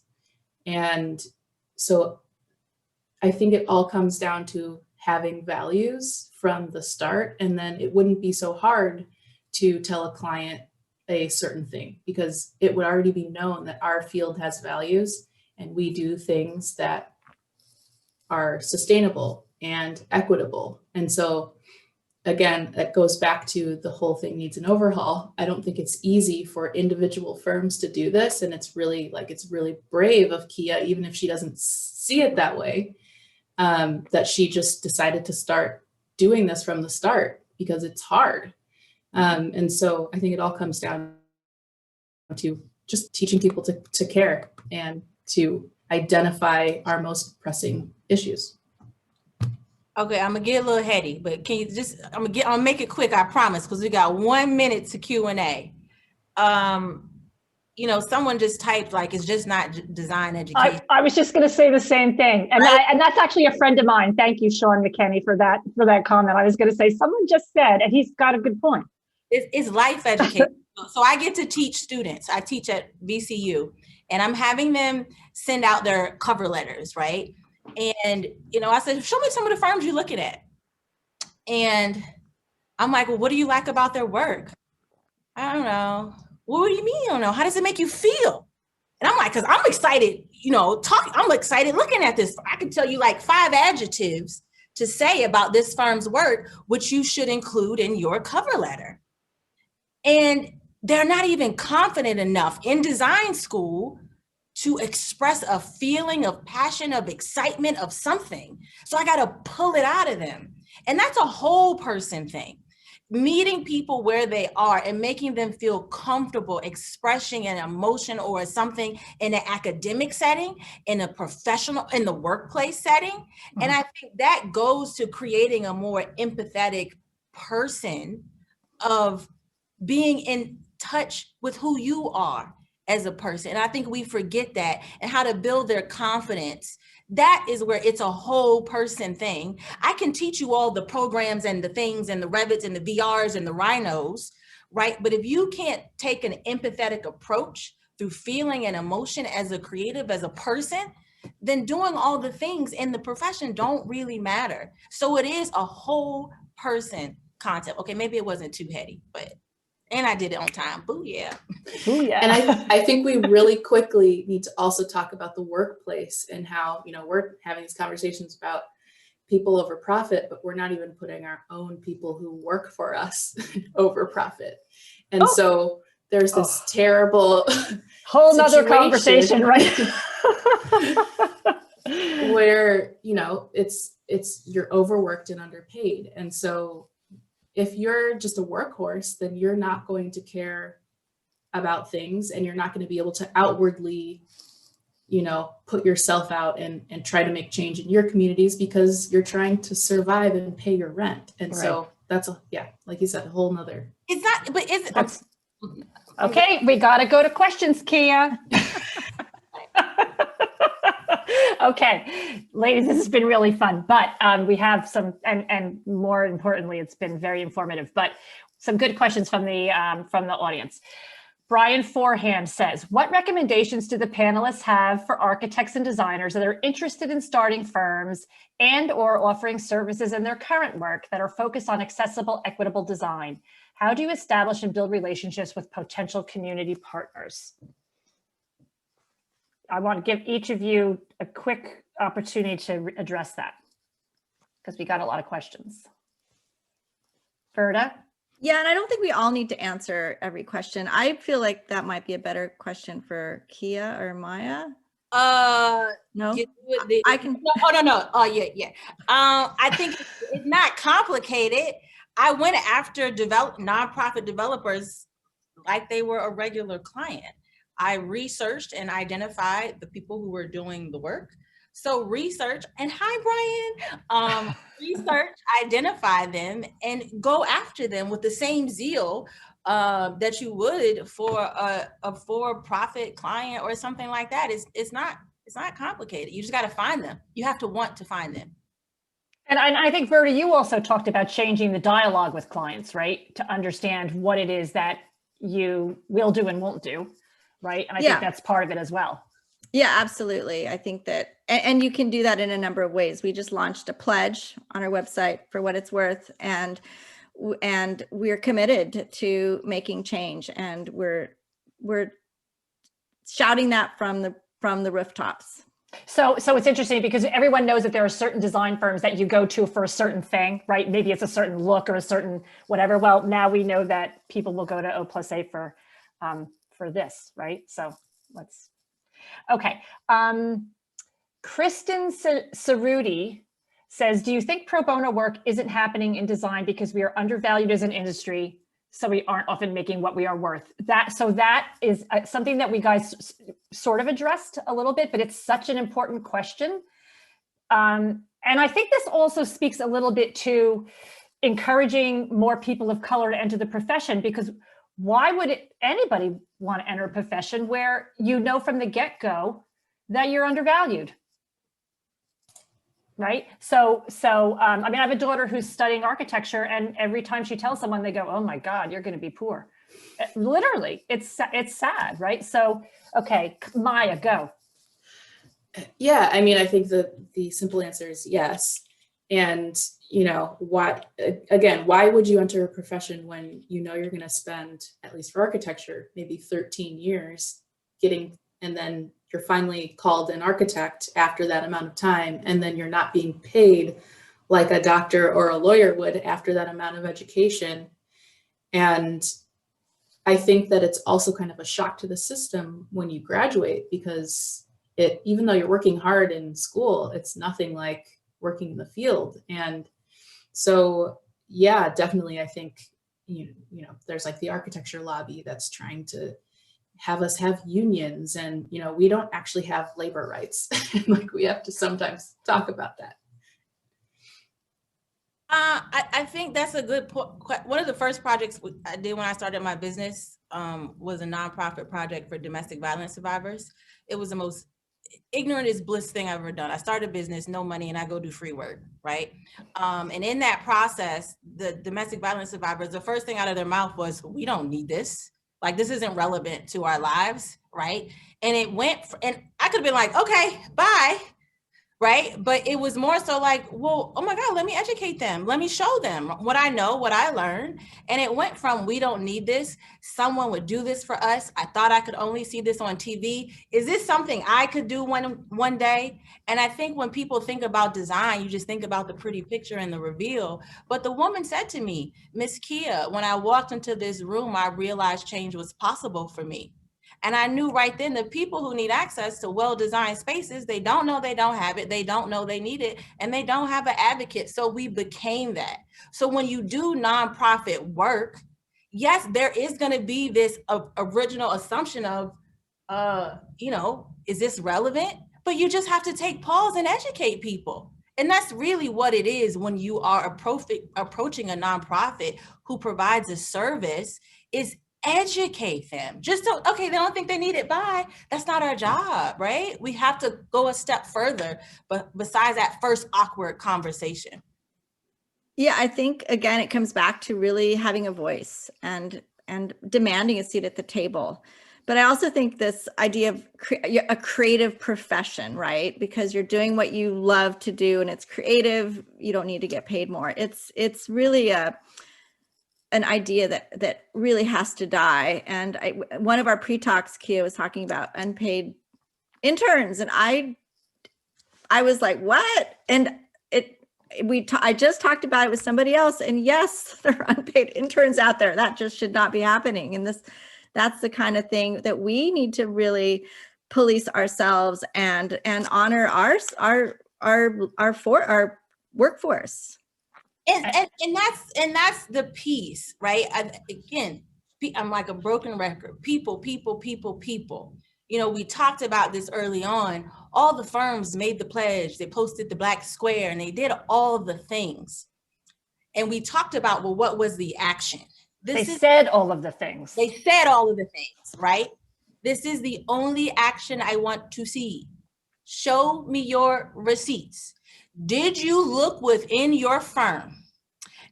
And so I think it all comes down to having values from the start, and then it wouldn't be so hard to tell a client a certain thing, because it would already be known that our field has values and we do things that are sustainable and equitable. And so again, that goes back to the whole thing needs an overhaul. I don't think it's easy for individual firms to do this. And it's really brave of Kia, even if she doesn't see it that way, that she just decided to start doing this from the start, because it's hard. And so I think it all comes down to just teaching people to care and to identify our most pressing issues. Okay, I'm gonna get a little heady, but can you I'm gonna make it quick, I promise, because we got 1 minute to Q&A. Someone just typed it's just not design education. I was just going to say the same thing. And Right. and that's actually a friend of mine. Thank you, Sean McKenney, for that comment. I was going to say, someone just said, and he's got a good point. It's life education. So I get to teach students. I teach at VCU, and I'm having them send out their cover letters, right? And, I said, show me some of the firms you're looking at. And I'm like, well, what do you like about their work? I don't know. What do you mean you don't know? How does it make you feel? And I'm like, because I'm excited, I'm excited looking at this. I can tell you 5 adjectives to say about this firm's work, which you should include in your cover letter. And they're not even confident enough in design school to express a feeling of passion, of excitement, of something. So I got to pull it out of them. And that's a whole person thing. Meeting people where they are and making them feel comfortable expressing an emotion or something in an academic setting, in a professional, in the workplace setting. Mm-hmm. And I think that goes to creating a more empathetic person, of being in touch with who you are as a person. And I think we forget that, and how to build their confidence. That is where it's a whole person thing. I can teach you all the programs and the things and the Revits and the VRs and the Rhinos, right? But if you can't take an empathetic approach through feeling and emotion as a creative, as a person, then doing all the things in the profession don't really matter. So it is a whole person concept. Okay, maybe it wasn't too heady, but, and I did it on time. Boo, yeah. Ooh, yeah. And I think we really quickly need to also talk about the workplace and how, we're having these conversations about people over profit, but we're not even putting our own people who work for us over profit. And so there's this terrible whole nother conversation, right? where, it's you're overworked and underpaid. And so if you're just a workhorse, then you're not going to care about things, and you're not going to be able to outwardly, put yourself out and try to make change in your communities, because you're trying to survive and pay your rent. And so that's like you said, a whole nother. It's not, but it's okay. We got to go to questions, Kia. Okay, ladies, this has been really fun, but we have some, and more importantly, it's been very informative, but some good questions from the audience. Brian Forehand says, what recommendations do the panelists have for architects and designers that are interested in starting firms and or offering services in their current work that are focused on accessible, equitable design? How do you establish and build relationships with potential community partners? I want to give each of you a quick opportunity to address that, because we got a lot of questions. Verda? Yeah, and I don't think we all need to answer every question. I feel like that might be a better question for Kia or Maya. No, I can. No. Oh, yeah. I think it's not complicated. I went after nonprofit developers like they were a regular client. I researched and identified the people who were doing the work. So research, and hi, Brian, research, identify them, and go after them with the same zeal that you would for a for-profit client or something like that. It's not complicated. You just got to find them. You have to want to find them. And I think, Verda, you also talked about changing the dialogue with clients, right? To understand what it is that you will do and won't do, right? And I think that's part of it as well. Yeah, absolutely. I think that, and you can do that in a number of ways. We just launched a pledge on our website for what it's worth, and we're committed to making change, and we're shouting that from the rooftops. So it's interesting because everyone knows that there are certain design firms that you go to for a certain thing, right? Maybe it's a certain look or a certain whatever. Well, now we know that people will go to O+A for this, right? So let's. Okay. Kristen Cerruti says, do you think pro bono work isn't happening in design because we are undervalued as an industry, so we aren't often making what we are worth? That is something that we guys sort of addressed a little bit, but it's such an important question. And I think this also speaks a little bit to encouraging more people of color to enter the profession, because why would anybody want to enter a profession where you know from the get-go that you're undervalued, right? So I mean, I have a daughter who's studying architecture, and every time she tells someone, they go, "Oh my God, you're going to be poor." Literally, it's sad, right? So, okay, Maya, go. Yeah, I mean, I think the simple answer is yes. And why would you enter a profession when you're going to spend, at least for architecture, maybe 13 years and then you're finally called an architect after that amount of time, and then you're not being paid like a doctor or a lawyer would after that amount of education. And I think that it's also kind of a shock to the system when you graduate, because even though you're working hard in school, it's nothing like working in the field. And so, yeah, definitely, I think, there's like the architecture lobby that's trying to have us have unions, and, we don't actually have labor rights. Like, we have to sometimes talk about that. I think that's a good point. One of the first projects I did when I started my business was a nonprofit project for domestic violence survivors. It was the most ignorant is bliss thing I've ever done. I started a business, no money, and I go do free work, right? And in that process, the domestic violence survivors, the first thing out of their mouth was, we don't need this. Like, this isn't relevant to our lives, right? And it went, and I could have been like, okay, bye, right? But it was more so like, well, oh my God, let me educate them. Let me show them what I know, what I learned. And it went from, we don't need this. Someone would do this for us. I thought I could only see this on TV. Is this something I could do one day? And I think when people think about design, you just think about the pretty picture and the reveal. But the woman said to me, Miss Kia, when I walked into this room, I realized change was possible for me. And I knew right then the people who need access to well-designed spaces, they don't know they don't have it, they don't know they need it, and they don't have an advocate. So we became that. So when you do nonprofit work, yes, there is going to be this original assumption of, is this relevant? But you just have to take pause and educate people. And that's really what it is when you are approaching a nonprofit who provides a service, is educate them. Just so, okay, they don't think they need it, bye. That's not our job, right? We have to go a step further, but besides that first awkward conversation. Yeah, I think, again, it comes back to really having a voice and demanding a seat at the table. But I also think this idea of a creative profession, right? Because you're doing what you love to do and it's creative, you don't need to get paid more. It's really an idea that really has to die. And one of our pre-talks, Kia was talking about unpaid interns, and I was like, what? And I just talked about it with somebody else, and yes, there are unpaid interns out there. That just should not be happening. And that's the kind of thing that we need to really police ourselves and honor our workforce. And that's the piece, right? I'm like a broken record. People. We talked about this early on. All the firms made the pledge. They posted the black square and they did all the things. And we talked about, well, what was the action? They said all of the things. They said all of the things, right? This is the only action I want to see. Show me your receipts. Did you look within your firm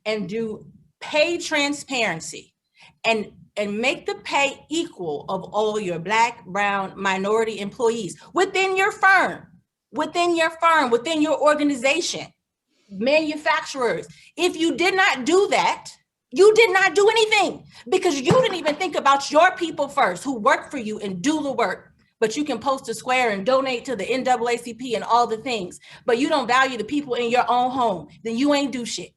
and do pay transparency and make the pay equal of all your Black, brown, minority employees within your firm, within your organization, manufacturers? If you did not do that, you did not do anything, because you didn't even think about your people first who work for you and do the work. But you can post a square and donate to the NAACP and all the things, but you don't value the people in your own home, then you ain't do shit.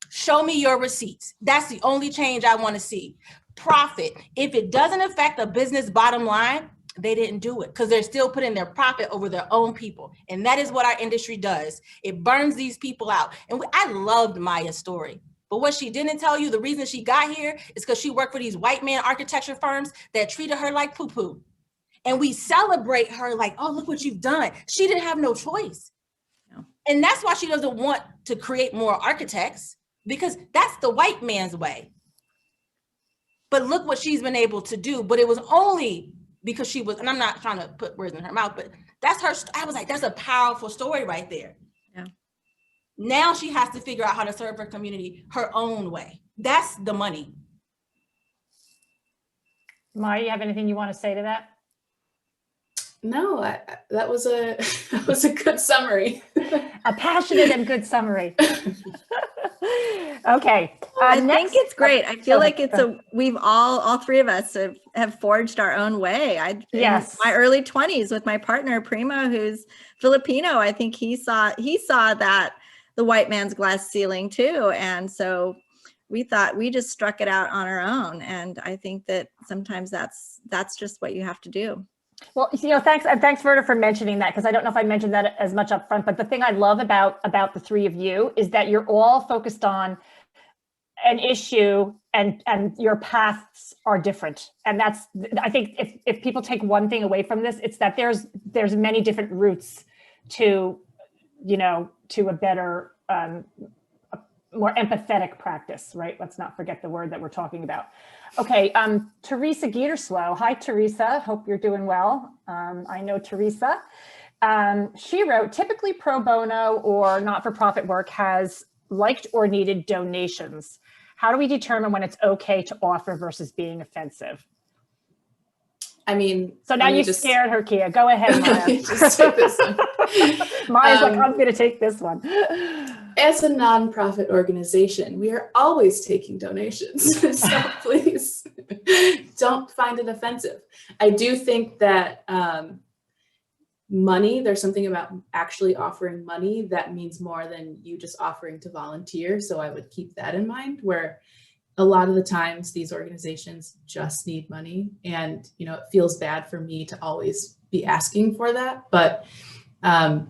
Show me your receipts. That's the only change I want to see. Profit. If it doesn't affect the business bottom line, they didn't do it, because they're still putting their profit over their own people. And that is what our industry does. It burns these people out. And I loved Maya's story. But what she didn't tell you, the reason she got here is because she worked for these white man architecture firms that treated her like poo-poo. And we celebrate her like, oh, look what you've done. She didn't have no choice. No. And that's why she doesn't want to create more architects, because that's the white man's way. But look what she's been able to do. But it was only because she was, and I'm not trying to put words in her mouth, but that's her. I was like, that's a powerful story right there. Yeah. Now she has to figure out how to serve her community her own way. That's the money. Maya, you have anything you want to say to that? No, that was a good summary. A passionate and good summary. Okay. I think it's great. I feel like we've all three of us have forged our own way. Yes. In my early 20s with my partner, Primo, who's Filipino, I think he saw that the white man's glass ceiling too. And so we thought we just struck it out on our own. And I think that sometimes that's just what you have to do. Well, thanks, Verda, for mentioning that, because I don't know if I mentioned that as much up front, but the thing I love about the three of you is that you're all focused on an issue and your paths are different. And that's, I think if people take one thing away from this, it's that there's many different routes to a better, more empathetic practice, right? Let's not forget the word that we're talking about. Okay, Teresa Gieterslow. Hi, Teresa. Hope you're doing well. I know Teresa. She wrote, typically pro bono or not-for-profit work has liked or needed donations. How do we determine when it's okay to offer versus being offensive? I mean, So now you scared her, Kia. Go ahead, Maya. Just take this one. Maya's like, I'm going to take this one. As a nonprofit organization, we are always taking donations. So please don't find it offensive. I do think that money, there's something about actually offering money that means more than you just offering to volunteer. So I would keep that in mind, where a lot of the times these organizations just need money, and it feels bad for me to always be asking for that, but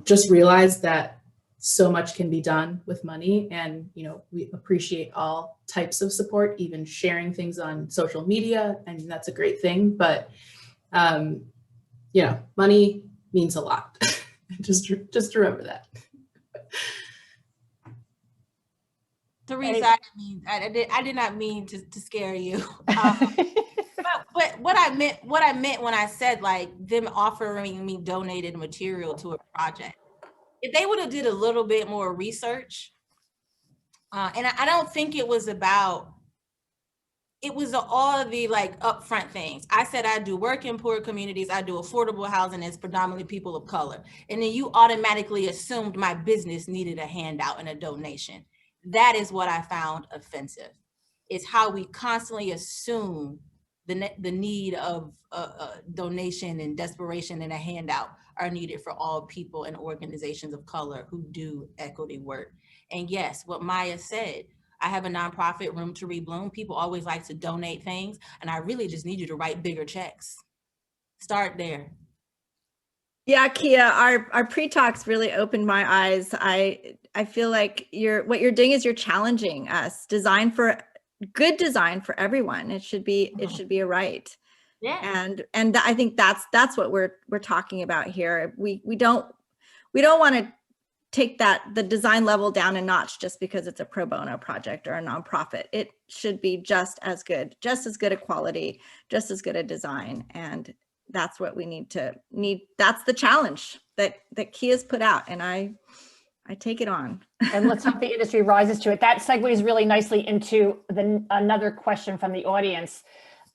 just realize that so much can be done with money, and we appreciate all types of support, even sharing things on social media, and that's a great thing, but money means a lot. just remember that. Teresa, I did not mean to scare you. But what I meant when I said like them offering me donated material to a project, if they would have did a little bit more research, and I don't think it was all of the like upfront things. I said I do work in poor communities, I do affordable housing, it's predominantly people of color, and then you automatically assumed my business needed a handout and a donation. That is what I found offensive. It's how we constantly assume the need of a donation and desperation and a handout are needed for all people and organizations of color who do equity work. And yes, what Maya said, I have a nonprofit, Room to Rebloom. People always like to donate things, and I really just need you to write bigger checks. Start there. Yeah, Kia, our pre-talks really opened my eyes. I feel like what you're doing is you're challenging us. Good design for everyone. It should be a right. Yeah. And I think that's what we're talking about here. We don't want to take the design level down a notch just because it's a pro bono project or a nonprofit. It should be just as good a quality, just as good a design. And that's what we need. That's the challenge that Kia's put out. And I take it on. And let's hope the industry rises to it. That segues really nicely into another question from the audience.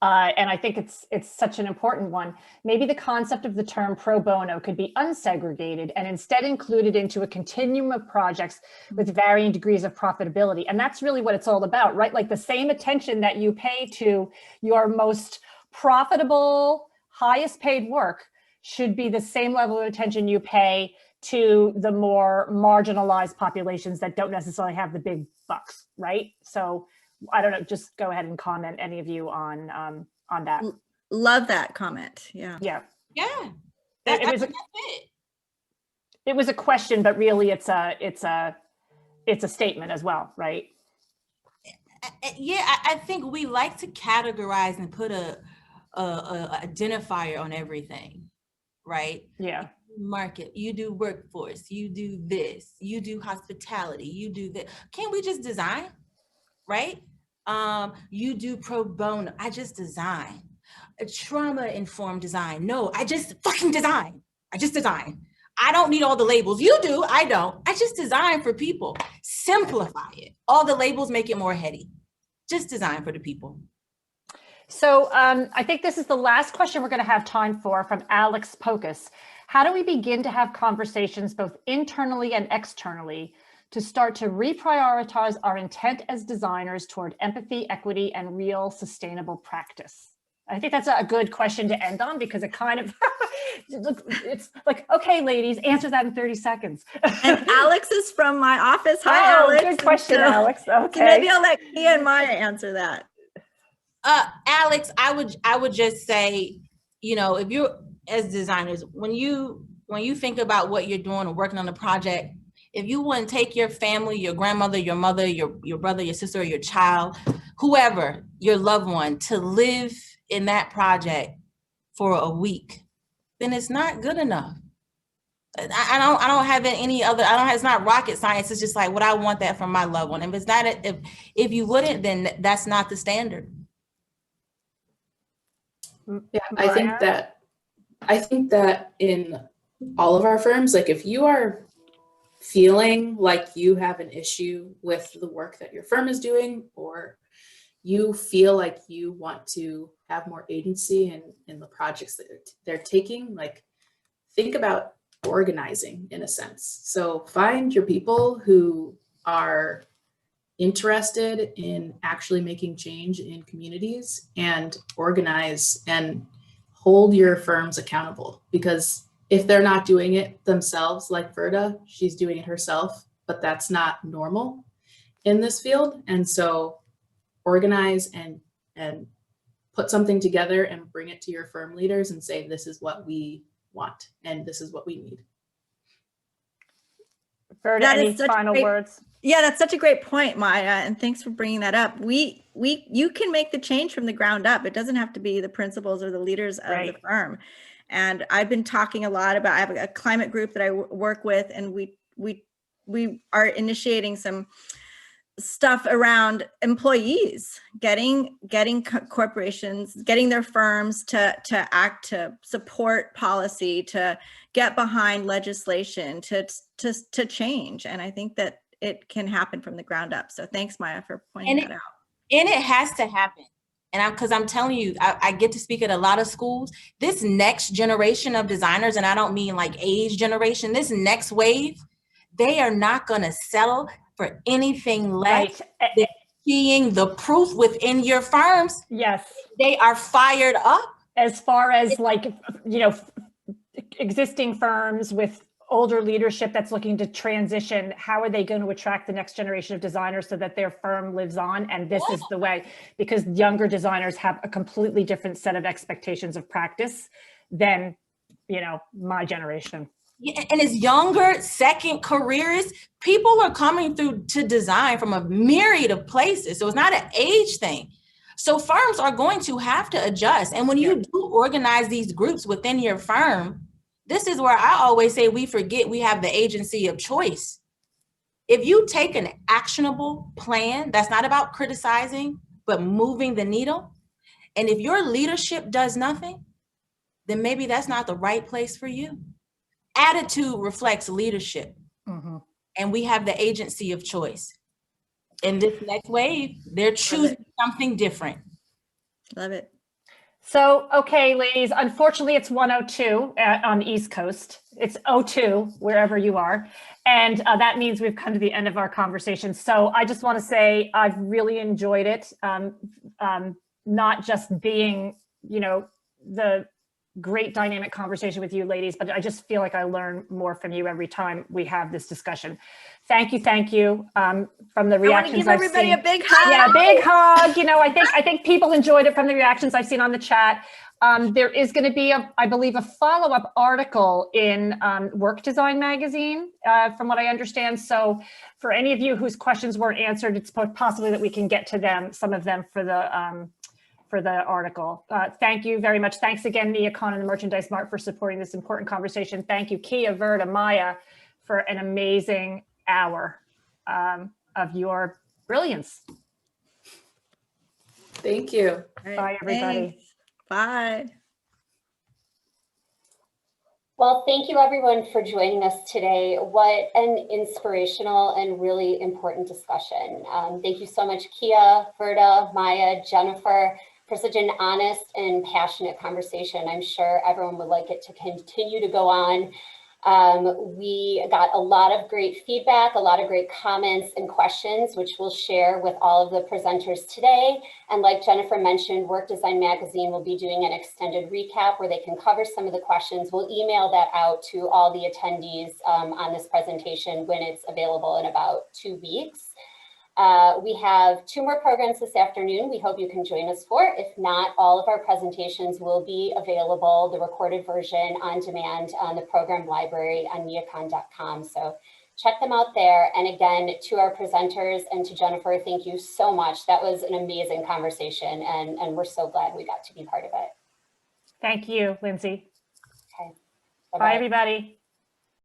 And I think it's such an important one. Maybe the concept of the term pro bono could be unsegregated and instead included into a continuum of projects with varying degrees of profitability. And that's really what it's all about, right? Like the same attention that you pay to your most profitable, highest paid work should be the same level of attention you pay to the more marginalized populations that don't necessarily have the big bucks, right? So I don't know, just go ahead and comment, any of you, on that. Love that comment. Yeah. Yeah. Yeah. It was a question, but really it's a statement as well, right? Yeah, I think we like to categorize and put a identifier on everything, right? Yeah. Market, you do workforce, you do this, you do hospitality, you do that. Can't we just design, right? You do pro bono. I just design. A trauma-informed design. No, I just fucking design. I just design. I don't need all the labels. You do, I don't. I just design for people. Simplify it. All the labels make it more heady. Just design for the people. So I think this is the last question we're going to have time for, from Alex Pocus. How do we begin to have conversations both internally and externally to start to reprioritize our intent as designers toward empathy, equity, and real sustainable practice? I think that's a good question to end on, because it kind of, it's like, okay, ladies, answer that in 30 seconds. And Alex is from my office. Hi, Alex. Good question, Alex. Okay. So maybe I'll let Kia and Maya answer that. Alex, I would just say, if you're, as designers, when you think about what you're doing or working on a project, if you want to take your family, your grandmother, your mother, your brother, your sister, or your child, whoever, your loved one, to live in that project for a week, then it's not good enough. I don't have any other, it's not rocket science. It's just like what I want that from my loved one. If it's not, if you wouldn't, then that's not the standard. Yeah, I think that in all of our firms, like if you are feeling like you have an issue with the work that your firm is doing, or you feel like you want to have more agency in the projects that they're taking, like think about organizing in a sense. So find your people who are interested in actually making change in communities and organize and hold your firms accountable. Because if they're not doing it themselves, like Verda, she's doing it herself, but that's not normal in this field. And so organize and put something together and bring it to your firm leaders and say, this is what we want and this is what we need. Verda, any final words? Yeah, that's such a great point, Maya, and thanks for bringing that up. You can make the change from the ground up. It doesn't have to be the principals or the leaders of the firm. And I've been talking a lot about, I have a climate group that I work with, and we are initiating some stuff around employees, getting corporations, getting their firms to act, to support policy, to get behind legislation, to change. And I think that it can happen from the ground up. So thanks, Maya, for pointing that out. And it has to happen. And because I'm telling you, I get to speak at a lot of schools. This next generation of designers, and I don't mean like age generation, this next wave, they are not going to settle for anything less than seeing the proof within your firms. Yes. They are fired up. As far as like, you know, existing firms with older leadership that's looking to transition, how are they going to attract the next generation of designers so that their firm lives on? And this is the way, because younger designers have a completely different set of expectations of practice than, you know, my generation. Yeah, and as younger second careerists, people are coming through to design from a myriad of places. So it's not an age thing. So firms are going to have to adjust. And when you do organize these groups within your firm, this is where I always say we forget we have the agency of choice. If you take an actionable plan that's not about criticizing, but moving the needle, and if your leadership does nothing, then maybe that's not the right place for you. Attitude reflects leadership, and we have the agency of choice. In this next wave, they're choosing something different. Love it. So, okay, ladies, unfortunately it's 1:02 on the East Coast. It's 02 wherever you are. And that means we've come to the end of our conversation. So I just want to say I've really enjoyed it. Not just being, you know, the great dynamic conversation with you ladies, but I just feel like I learn more from you every time we have this discussion. Thank you. From the reactions I've seen. I want to give everybody a big hug. Yeah, big hug. You know, I think people enjoyed it from the reactions I've seen on the chat. There is going to be, I believe, a follow-up article in Work Design magazine, from what I understand. So for any of you whose questions weren't answered, it's possibly that we can get to them, some of them for the article. Thank you very much. Thanks again, NeoCon and the Merchandise Mart for supporting this important conversation. Thank you, Kia, Verda, Maya, for an amazing hour of your brilliance. Thank you. Right, bye, everybody. Thanks. Bye. Well, thank you everyone for joining us today. What an inspirational and really important discussion. Thank you so much, Kia, Verda, Maya, Jennifer, for such an honest and passionate conversation. I'm sure everyone would like it to continue to go on. We got a lot of great feedback, a lot of great comments and questions, which we'll share with all of the presenters today. And like Jennifer mentioned, Work Design Magazine will be doing an extended recap where they can cover some of the questions. We'll email that out to all the attendees on this presentation when it's available in about 2 weeks. We have 2 more programs this afternoon we hope you can join us for. If not, all of our presentations will be available, the recorded version on demand on the program library on neocon.com. So check them out there. And again, to our presenters and to Jennifer, thank you so much. That was an amazing conversation, and we're so glad we got to be part of it. Thank you, Lindsay. Okay. Bye, everybody.